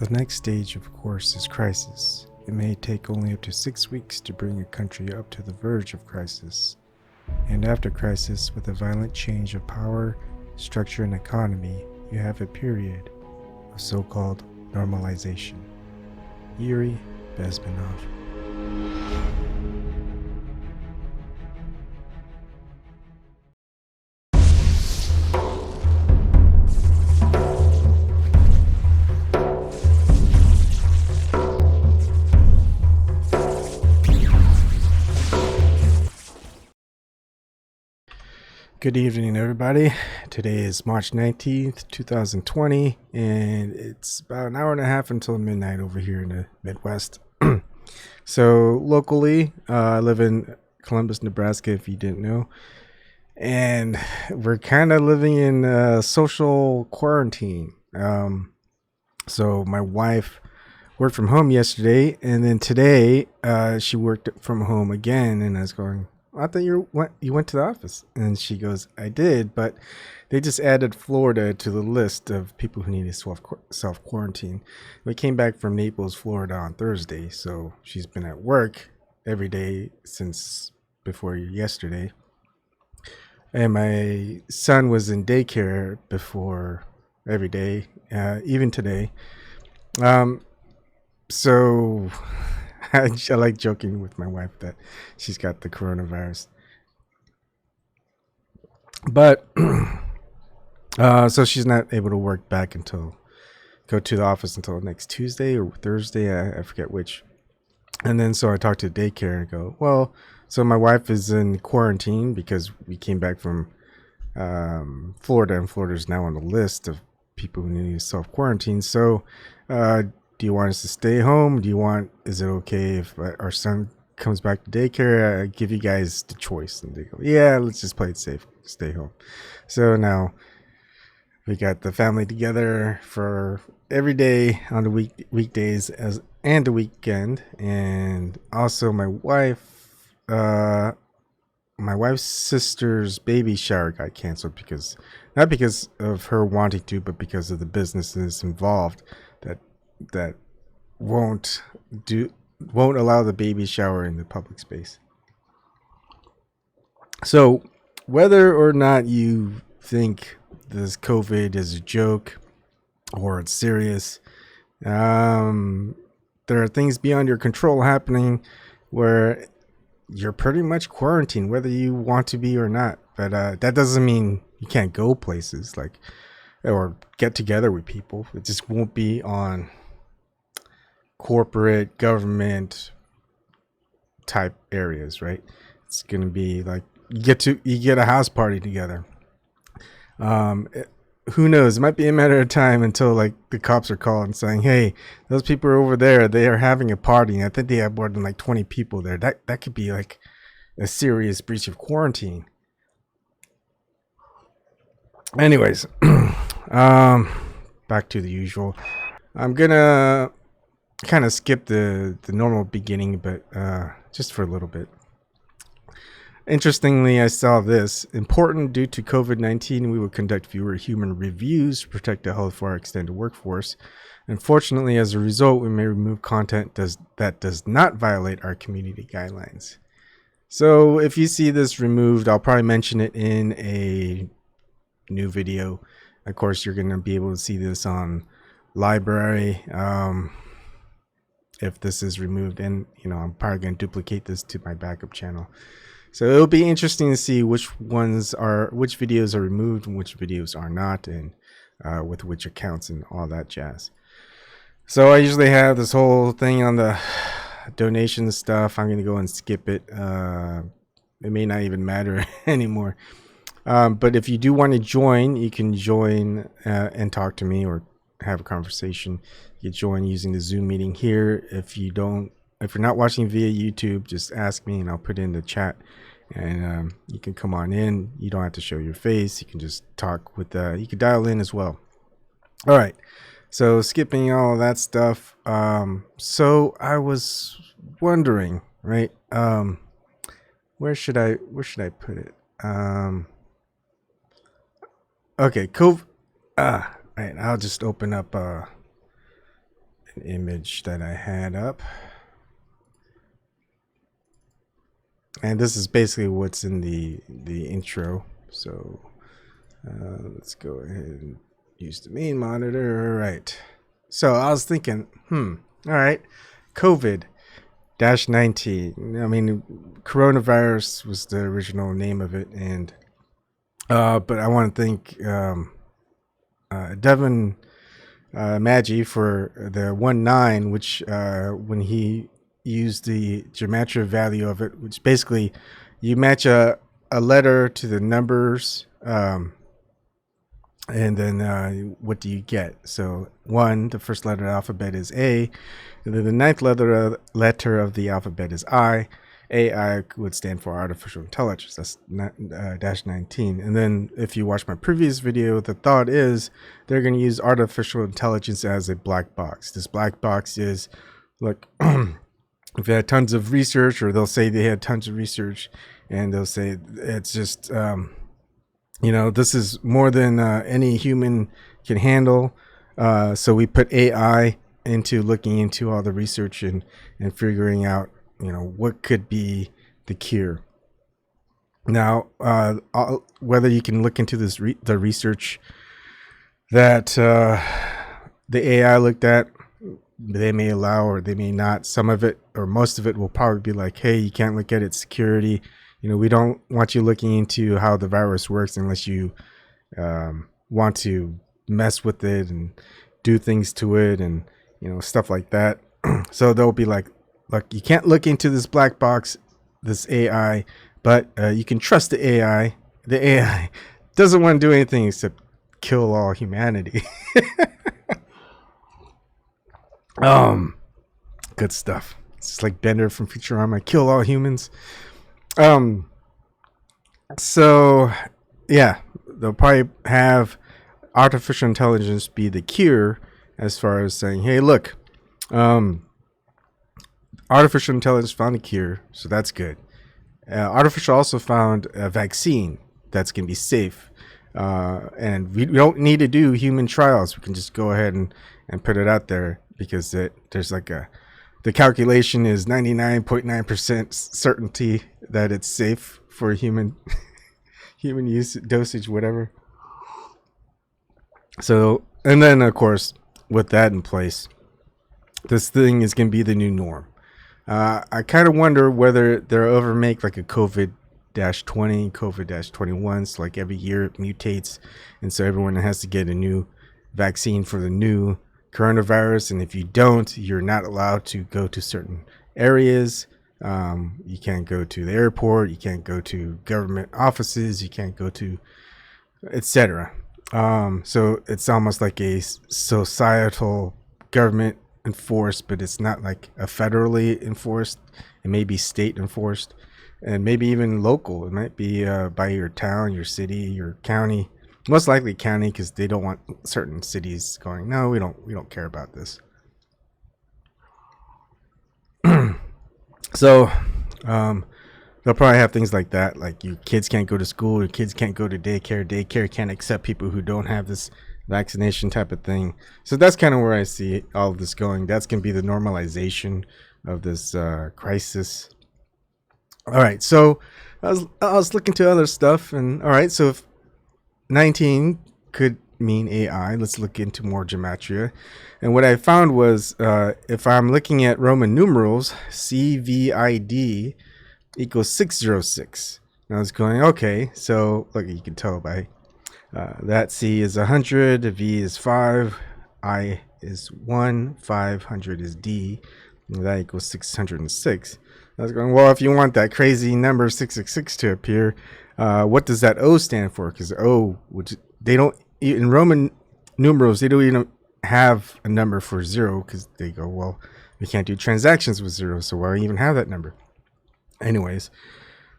The next stage, of course, is crisis. It may take only up to 6 weeks to bring a country up to the verge of crisis. And after crisis, with a violent change of power, structure, and economy, you have a period of so-called normalization. Yuri Bezmenov. Good evening, everybody. Today is March 19th, 2020, and it's about an hour and a half until midnight over here in the Midwest. So locally, I live in Columbus, Nebraska, if you didn't know, and we're kind of living in social quarantine. So my wife worked from home yesterday, and then today she worked from home again, and I was going, I thought you went to the office. And she goes, I did, but they just added Florida to the list of people who need to self-quarantine. We came back from Naples, Florida on Thursday, so she's been at work every day since before yesterday. And my son was in daycare before every day, even today. So I like joking with my wife that she's got the coronavirus. But so she's not able to go to the office until next Tuesday or Thursday. I forget which. And then so I talked to the daycare and go, well, so my wife is in quarantine because we came back from Florida, and Florida's now on the list of people who need to self-quarantine. So do you want us to stay home? Is it okay if our son comes back to daycare? I give you guys the choice. And they go, yeah, let's just play it safe. Stay home. So now we got the family together for every day on the weekdays and the weekend. And also my wife's sister's baby shower got canceled not because of her wanting to, but because of the businesses involved that won't allow the baby shower in the public space. So whether or not you think this COVID is a joke or it's serious, there are things beyond your control happening where you're pretty much quarantined, whether you want to be or not. But that doesn't mean you can't go places or get together with people. It just won't be on corporate government type areas, right? It's gonna be like you get a house party together. Who knows? It might be a matter of time until like the cops are calling saying, hey, those people are over there, they are having a party, and I think they have more than like 20 people there. That could be like a serious breach of quarantine. Anyways, back to the usual. I'm gonna kind of skip the normal beginning, but just for a little bit. Interestingly, I saw this. Important due to COVID-19, we will conduct fewer human reviews to protect the health of our extended workforce. Unfortunately, as a result, we may remove content that does not violate our community guidelines. So if you see this removed, I'll probably mention it in a new video. Of course, you're going to be able to see this on LBRY. If this is removed, and I'm probably going to duplicate this to my backup channel. So it'll be interesting to see which videos are removed and which videos are not, and with which accounts and all that jazz. So I usually have this whole thing on the donation stuff. I'm going to go and skip it. It may not even matter anymore. But if you do want to join, you can join and talk to me or have a conversation. You can join using the Zoom meeting here. If you're not watching via YouTube, just ask me and I'll put it in the chat, and you can come on in. You don't have to show your face. You can just talk with you can dial in as well. All right, so skipping all of that stuff. So I was wondering, right, where should I put it? Okay, right, I'll just open up an image that I had up. And this is basically what's in the intro. So let's go ahead and use the main monitor. All right. So I was thinking, all right, COVID-19. I mean, coronavirus was the original name of it, and but I want to thank Devin Maggi for the 1.9, which when he used the gematria value of it, which basically you match a letter to the numbers, and then what do you get? So the first letter of the alphabet is A, and then the ninth letter of the alphabet is I. AI would stand for artificial intelligence. That's dash 19. And then if you watch my previous video, the thought is they're going to use artificial intelligence as a black box. This black box is, look, if they had tons of research, or they'll say they had tons of research, and they'll say it's just, this is more than any human can handle. So we put AI into looking into all the research and figuring out, what could be the cure. Now, whether you can look into the research that the AI looked at, they may allow or they may not. Some of it or most of it will probably be like, hey, you can't look at its security. We don't want you looking into how the virus works unless you want to mess with it and do things to it and, stuff like that. So they'll be like, look, you can't look into this black box, this AI, but you can trust the AI. The AI doesn't want to do anything except kill all humanity. Good stuff. It's like Bender from Futurama, kill all humans. So yeah, they'll probably have artificial intelligence be the cure as far as saying, hey, look, artificial intelligence found a cure, so that's good. Artificial also found a vaccine that's going to be safe. And we don't need to do human trials. We can just go ahead and put it out there because there's like the calculation is 99.9% certainty that it's safe for human use, dosage, whatever. So, and then of course, with that in place, this thing is going to be the new norm. I kind of wonder whether they'll ever make like a COVID-20, COVID-21. So like every year it mutates. And so everyone has to get a new vaccine for the new coronavirus. And if you don't, you're not allowed to go to certain areas. You can't go to the airport. You can't go to government offices. You can't go to, etc. So it's almost like a societal government enforced, but it's not like a federally enforced. It may be state enforced, and maybe even local. It might be by your town, your city, your county. Most likely county, because they don't want certain cities going, no, we don't care about this. So they'll probably have things like that, like your kids can't go to school, your kids can't go to daycare can't accept people who don't have this vaccination type of thing. So that's kind of where I see all of this going. That's going to be the normalization of this crisis. All right, so I was looking to other stuff, and all right, so if 19 could mean AI, let's look into more gematria. And what I found was if I'm looking at Roman numerals, CVID equals 606. And I was going, okay, so look, you can tell by that C is 100, V is 5, I is 1, 500 is D, and that equals 606. I was going, well, if you want that crazy number 666 to appear, what does that O stand for? Because O, which they don't, in Roman numerals, they don't even have a number for 0 because they go, well, we can't do transactions with 0, so why even have that number? Anyways,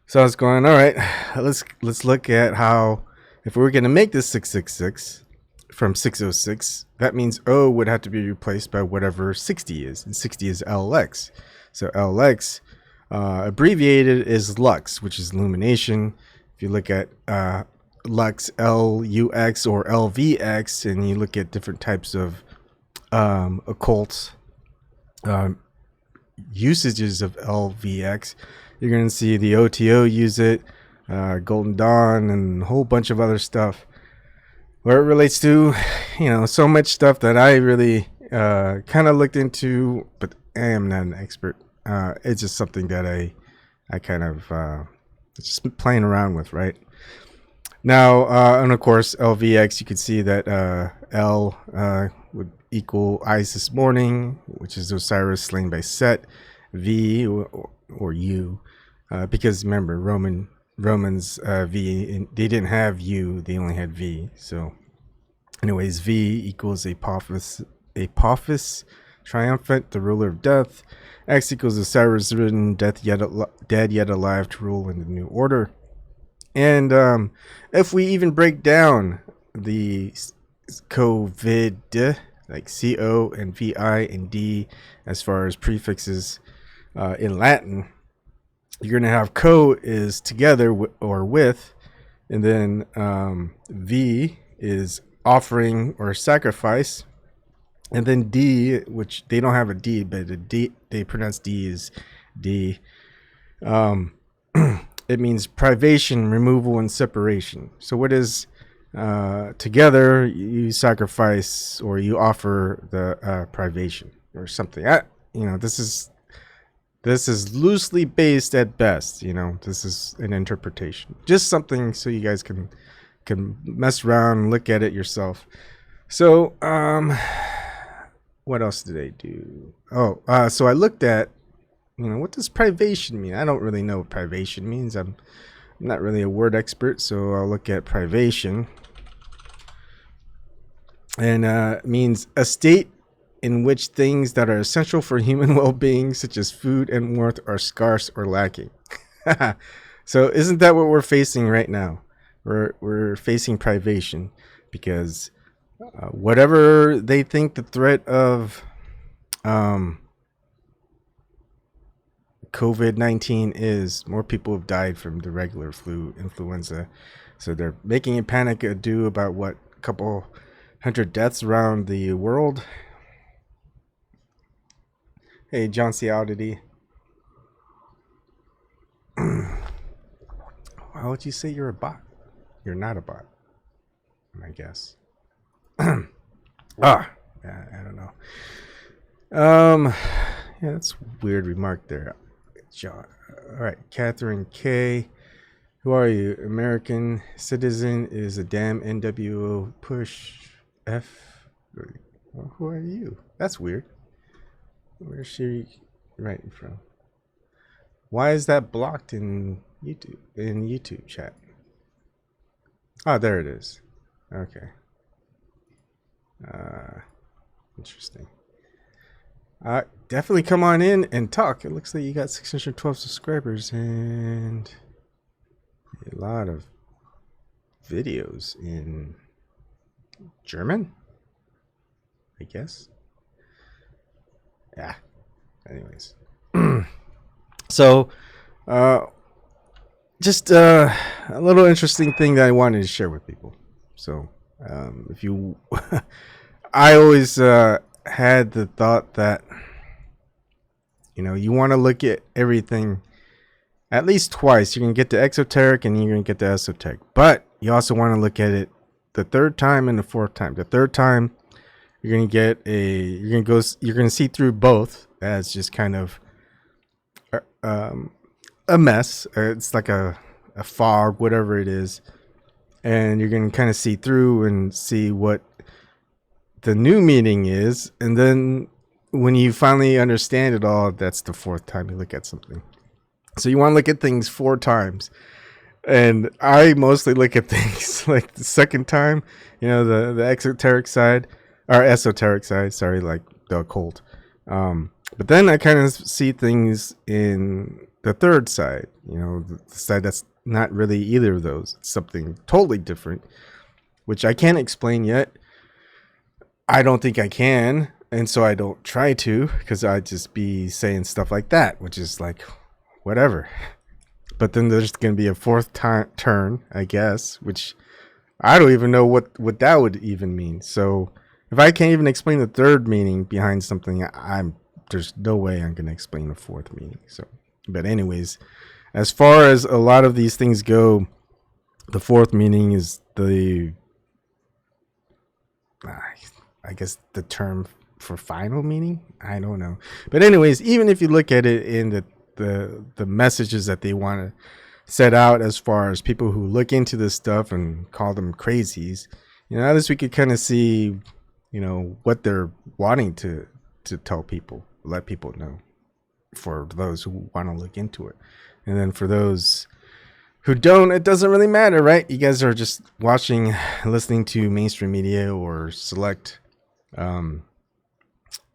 so I was going, all right, let's look at how, if we were going to make this 666 from 606, that means O would have to be replaced by whatever 60 is, and 60 is LX. So LX, abbreviated, is lux, which is illumination. If you look at lux, LUX, or LVX, and you look at different types of occult um, usages of LVX. You're going to see the OTO use it, Golden Dawn, and a whole bunch of other stuff where it relates to, so much stuff that I really kind of looked into, but I am not an expert. It's just something that I kind of just playing around with, right? Now, and of course, LVX, you can see that L would equal Isis morning, which is Osiris slain by Set. V or U, because remember, Romans V, they didn't have U, they only had V. So anyways, V equals Apophis triumphant, the ruler of death. X equals Osiris ridden, dead yet alive, to rule in the new order. And if we even break down the COVID, like CO and VI and D, as far as prefixes in Latin, you're going to have co is together or with, and then V is offering or sacrifice, and then D, which they don't have a D, but a D, they pronounce D as D. It means privation, removal, and separation. So what is together? You sacrifice or you offer the privation or something. This is loosely based at best. This is an interpretation, just something so you guys can mess around and look at it yourself. So what else did I do? So I looked at, what does privation mean? I don't really know what privation means. I'm not really a word expert, so I'll look at privation. And it means a state in which things that are essential for human well-being, such as food and warmth, are scarce or lacking. So isn't that what we're facing right now? We're facing privation because whatever they think the threat of COVID-19 is, more people have died from the regular flu, influenza. So they're making a panic ado about what, a couple hundred deaths around the world. Hey, John C. Oddity. Why would you say you're a bot? You're not a bot, I guess. Yeah, I don't know. Yeah, that's a weird remark there, John. All right, Catherine K. Who are you? American citizen is a damn NWO push F. Well, who are you? That's weird. Where's she writing from? Why is that blocked in YouTube chat? Oh, there it is. Okay. Interesting. Definitely come on in and talk. It looks like you got 612 subscribers and a lot of videos in German, I guess. Yeah. Anyways. So, just a little interesting thing that I wanted to share with people. So, if you, I always had the thought that, you want to look at everything at least twice. You're going to get the exoteric and you're going to get the esoteric. But you also want to look at it the third time and the fourth time. The third time, you're going to see through both as just kind of a mess. It's like a fog, whatever it is. And you're going to kind of see through and see what the new meaning is. And then when you finally understand it all, that's the fourth time you look at something. So you want to look at things 4 times. And I mostly look at things like the second time, the exoteric side, or esoteric side, sorry, like the occult. But then I kind of see things in the third side, the side that's not really either of those. It's something totally different, which I can't explain yet. I don't think I can, and so I don't try to, because I'd just be saying stuff like that, which is like, whatever. But then there's going to be a fourth turn, I guess, which I don't even know what that would even mean. So if I can't even explain the third meaning behind something, I'm there's no way I'm going to explain the fourth meaning. So, but anyways, as far as a lot of these things go, the fourth meaning is I guess the term for final meaning. I don't know. But anyways, even if you look at it in the messages that they want to set out, as far as people who look into this stuff and call them crazies, at least we could kind of see, what they're wanting to tell people, let people know, for those who want to look into it. And then for those who don't, it doesn't really matter, right? You guys are just watching, listening to mainstream media or select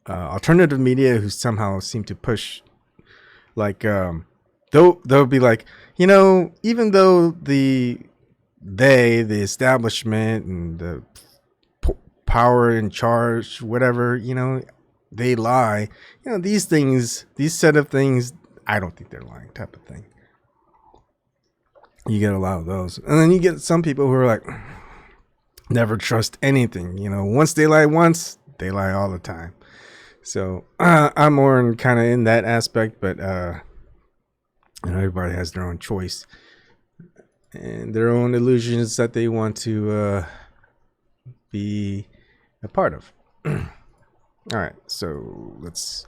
alternative media who somehow seem to push, like, they'll be like, even though the establishment and the power in charge, whatever, they lie, these set of things, I don't think they're lying, type of thing. You get a lot of those. And then you get some people who are like, never trust anything. Once they lie once, they lie all the time. So I'm more kind of in that aspect, but everybody has their own choice and their own illusions that they want to be a part of. All right, so let's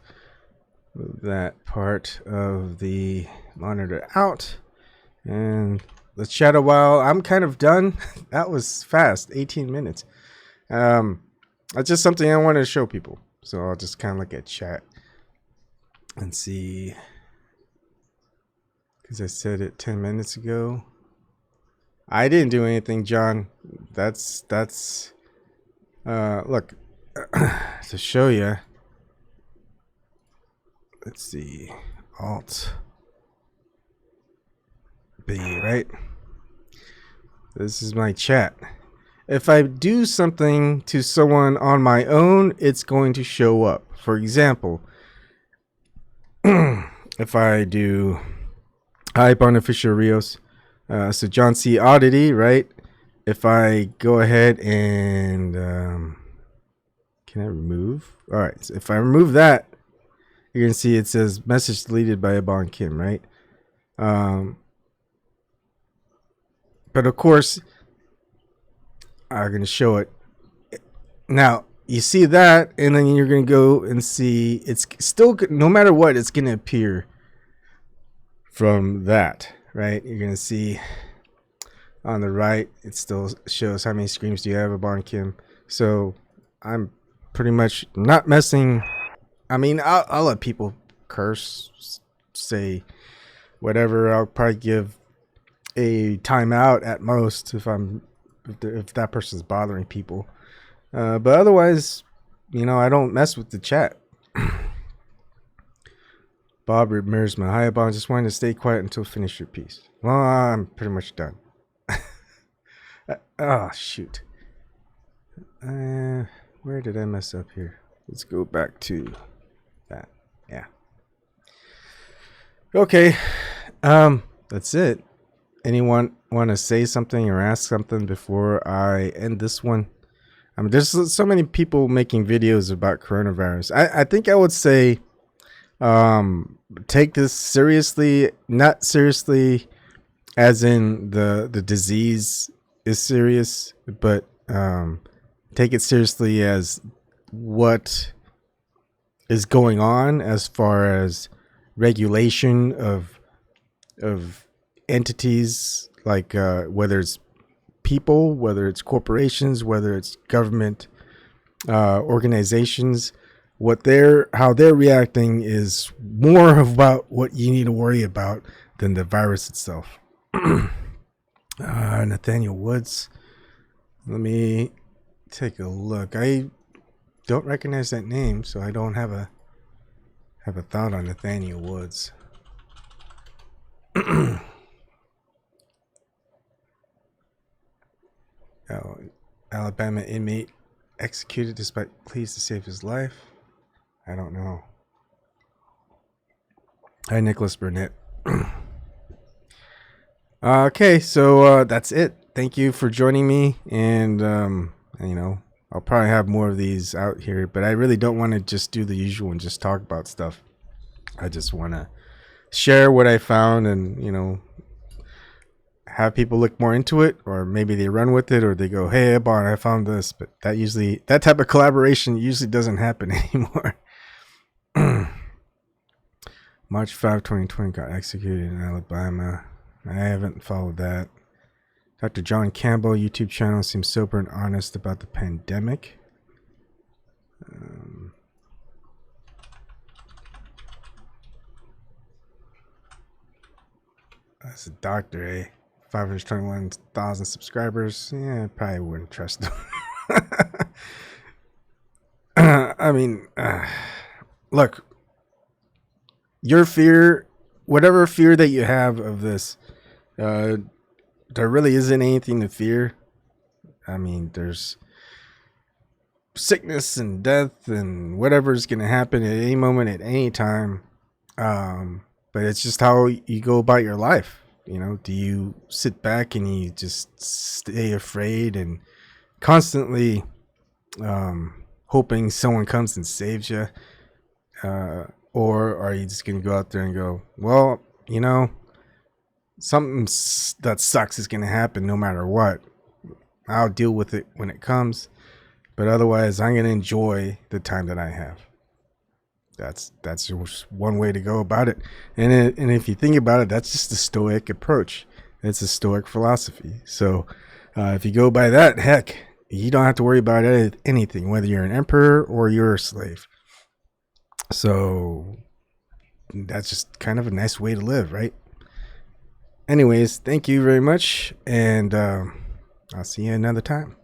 move that part of the monitor out. And let's chat a while. I'm kind of done. That was fast, 18 minutes. That's just something I wanted to show people. So I'll just kind of look at chat and see. Because I said it 10 minutes ago. I didn't do anything, John. That's look, to show you. Let's see. Alt B, right? This is my chat. If I do something to someone on my own, it's going to show up. For example, if I do hi Bonifacio Rios, so John C. Oddity, right? If I go ahead and can I remove? All right, so if I remove that, you're gonna see it says message deleted by Abon Kim, right? But of course, I'm going to show it. Now, you see that, and then you're going to go and see, it's still, no matter what, it's going to appear from that, right? You're going to see on the right, it still shows how many screams do you have, Abon Kim. So I'm pretty much not messing. I mean, I'll let people curse, say whatever. I'll probably give a timeout at most if that person's bothering people, but otherwise, I don't mess with the chat. Bob Mearsma, hi Bob, just wanted to stay quiet until finish your piece. Well, I'm pretty much done. Oh shoot, where did I mess up here? Let's go back to that. Yeah, okay, that's it. Anyone want to say something or ask something before I end this one? I mean, there's so many people making videos about coronavirus. I think I would say take this seriously, not seriously as in the disease is serious, but take it seriously as what is going on as far as regulation of entities, like whether it's people, whether it's corporations, whether it's government organizations, how they're reacting is more about what you need to worry about than the virus itself. Nathaniel Woods, let me take a look. I don't recognize that name, so I don't have a thought on Nathaniel Woods. Alabama inmate executed despite pleas to save his life. I don't know. Hi, Nicholas Burnett. Okay, so that's it. Thank you for joining me, and I'll probably have more of these out here, but I really don't want to just do the usual and just talk about stuff. I just want to share what I found and, have people look more into it, or maybe they run with it, or they go, hey, I found this. But that type of collaboration usually doesn't happen anymore. March 5, 2020 got executed in Alabama. I haven't followed that. Dr. John Campbell YouTube channel seems sober and honest about the pandemic. That's a doctor, eh? 521,000 subscribers. Yeah, I probably wouldn't trust him. I mean, look, your fear, whatever fear that you have of this, there really isn't anything to fear. I mean, there's sickness and death and whatever's going to happen at any moment, at any time. But it's just how you go about your life. Do you sit back and you just stay afraid and constantly hoping someone comes and saves you? Or are you just going to go out there and go, well, something that sucks is going to happen no matter what. I'll deal with it when it comes. But otherwise, I'm going to enjoy the time that I have. That's just one way to go about it. And if you think about it, that's just a stoic approach. It's a stoic philosophy. So if you go by that, heck, you don't have to worry about anything, whether you're an emperor or you're a slave. So that's just kind of a nice way to live, right? Anyways, thank you very much. And I'll see you another time.